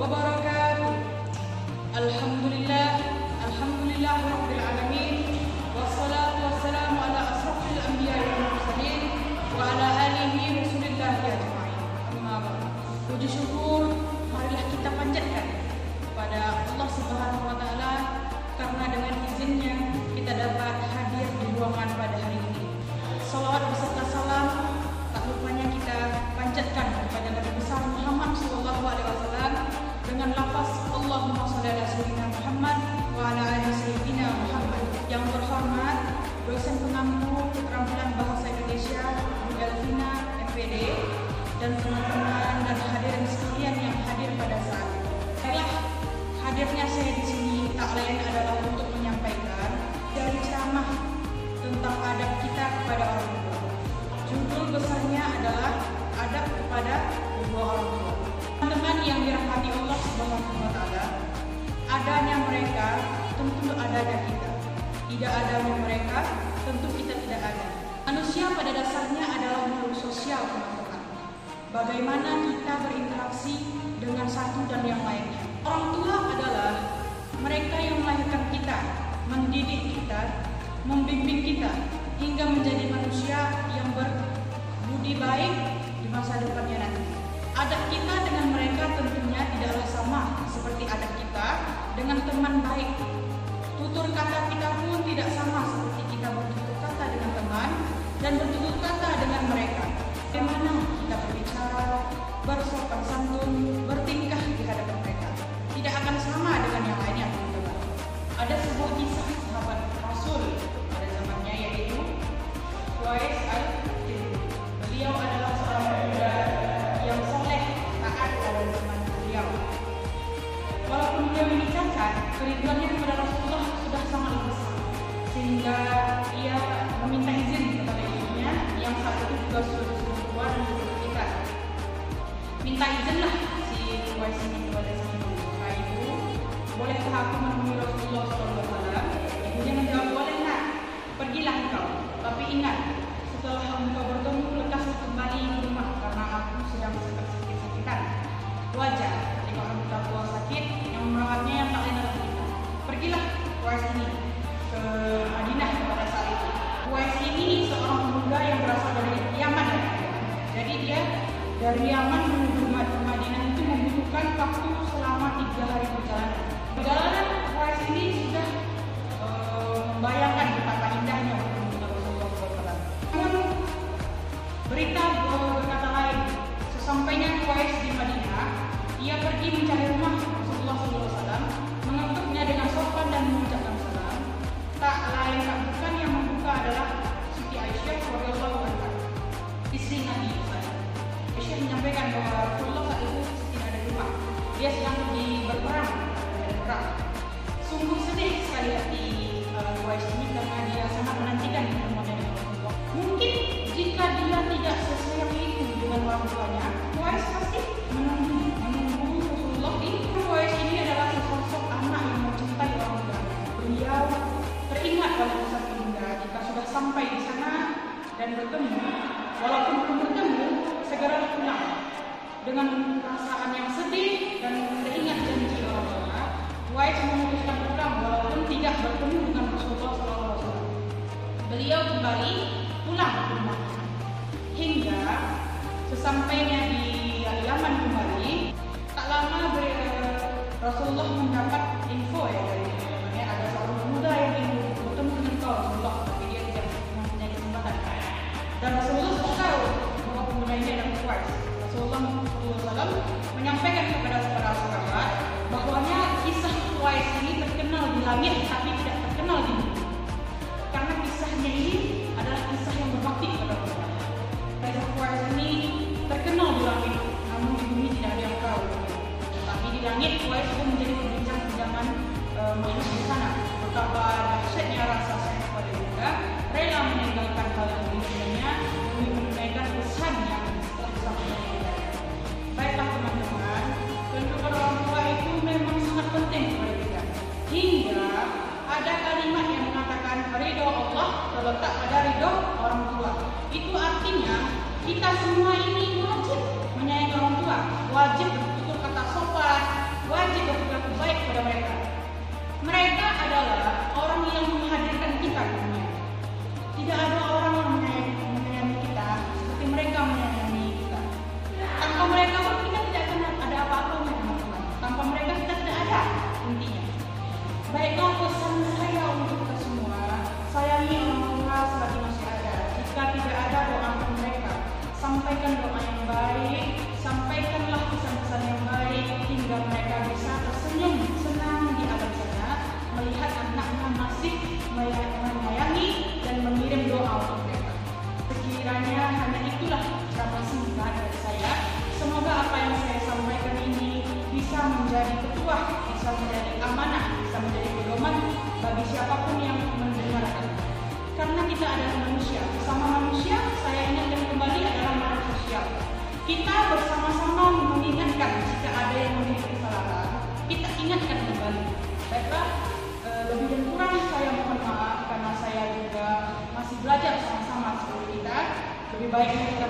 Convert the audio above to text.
wabarakatuh. Alhamdulillah rabbil alamin. Wassalatu wassalamu ala asrafil anbiya wal mursalin wa ala alihi rasulillah ajma'in. Amma ba'd. Puji syukur marilah kita panjatkan kepada Allah Subhanahu wa taala karena dengan izinnya kita dapat hadir di ruangan pada hari ini. Salawat beserta salam tak lupanya kita panjatkan kepada Nabi besar Muhammad SAW dengan lafaz Allahumma shalli ala sayyidina Muhammad wa ala ali sayyidina Muhammad. Yang terhormat dosen pengampu keterampilan bahasa Indonesia Bu Elvina MPD dan teman-teman dan hadirin sekalian yang hadir pada saat ini. Hadirnya saya di sini tak lain adalah untuk menyampaikan dari ceramah tentang adab kita kepada orang tua. Judul besarnya adalah adab kepada kedua orang tua. Teman-teman yang dirahmati Allah Subhanahu wa taala, adanya mereka tentu adanya kita. Tidak adanya mereka tentu kita tidak ada. Manusia pada dasarnya adalah makhluk sosial, teman-teman. Bagaimana kita berinteraksi dengan satu dan yang lainnya. Orang tua adalah mereka yang melahirkan kita, mendidik kita, membimbing kita hingga menjadi manusia yang berbudi baik di masa depannya nanti. Adab kita dengan mereka tentunya tidaklah sama seperti adab kita dengan teman baik. Tutur kata kita pun tidak sama seperti kita bertutur kata dengan teman dan bertutur kata dengan mereka. Bagaimana kita berbicara, bersopan santun, bertingkah di hadapan mereka tidak akan sama dengan yang lainnya, teman-teman. Ada sebuah kisah sahabat Rasul pada zamannya yaitu Uwais al-Qarni. Beliau adalah seorang pemuda yang soleh, taat pada zaman beliau. Walaupun beliau ini cacat, kerinduannya kepada Rasulullah sudah sangat besar, sehingga ia meminta izin kepada ibunya yang saat itu juga sudah tua dan sudah menikah. Minta izinlah si Uwais ini kepada sang ibu. Ibu, bolehkah aku menemui Rasulullah SAW? Ibunya menjawab, boleh nak, pergilah engkau. Tapi ingat, setelah engkau bertemu, lekaslah kembali di rumah karena aku sedang sakit-sakitan. Wajar jika orang tua sakit yang merawatnya yang tak lain adalah kita. Pergilah Uwais ini ke Madinah pada saat itu. Uwais ini seorang pemuda yang berasal dari Yaman. Jadi dia dari Yaman menuju Madinah itu membutuhkan waktu selama 3 hari perjalanan. Perjalanan Uwais ini sudah membayangkan betapa indahnya bertemu dengan Rasulullah SAW. Namun berita berkata lain. Sesampainya Uwais di Madinah, ia pergi mencari rumah Rasulullah SAW, mengetuknya dengan sopan dan mengucapkan salam. Tak lain tak bukan yang membuka adalah Siti Aisyah radhiyallahu anha, istri Nabi SAW. Aisyah menyampaikan bahwa Rasulullah saat itu tidak ada di rumah. Dia sedang berperang. Sungguh sedih sekali hati Uwais ini karena dia sangat menantikan pertemuannya dengan Rasulullah. Mungkin jika dia tidak sesayang itu dengan orang tuanya, Uwais pasti menunggu Rasulullah. Uwais ini adalah sosok anak yang mencintai orang tuanya. Beliau teringat pada masa ibunda jika sudah sampai di sana dan bertemu, walaupun belum bertemu, segera pulang dengan perasaan yang sedih dan teringat janji orang tua. Uwais memutuskan pulang walaupun tidak bertemu dengan Rasulullah SAW. Beliau kembali pulang ke rumahnya hingga sesampainya di Yaman kembali. Tak lama Rasulullah mendapat info dari temannya ada seorang pemuda yang ingin bertemu dengan Rasulullah, tapi dia tidak mempunyai kesempatan. Dan Rasulullah tahu bahwa pemuda ini adalah Uwais. Rasulullah SAW menyampaikan kepada para sahabat bahwanya kisah Uwais ini terkenal di langit tapi tidak terkenal di bumi. Karena kisahnya ini adalah kisah yang berbakti kepada Allah. Kisah Uwais ini terkenal di langit, namun di bumi tidak ada yang tahu. Tapi di langit Uwais pun menjadi perbincangan makhluk di sana. Betapa dahsyatnya rasa sayang kepada Ibunda, rela meninggalkan hal yang diinginkannya demi menunaikan pesan yang telah disampaikan. Baiklah teman-teman, kehidupan orang tua itu memang sangat penting kepada kita. Hingga ada kalimat yang mengatakan ridho Allah terletak pada ridho orang tua. Itu artinya kita semua ini wajib menyayangi orang tua, wajib bertutur kata sopan, menyayangi dan mengirim doa untuk mereka. Sekiranya hanya itulah ceramah singkat dari saya. Semoga apa yang saya sampaikan ini bisa menjadi petuah, bisa menjadi amanah, bisa menjadi pedoman bagi siapapun yang mendengarkan. Karena kita adalah manusia, bersama manusia saya ingatkan kembali adalah makhluk sosial. Kita bersama-sama mengingatkan jika ada yang memiliki kesalahan, kita ingatkan kembali. Baiklah, lebih dan kurang saya mohon maaf karena saya juga masih belajar sama-sama seperti kita. Lebih baik kita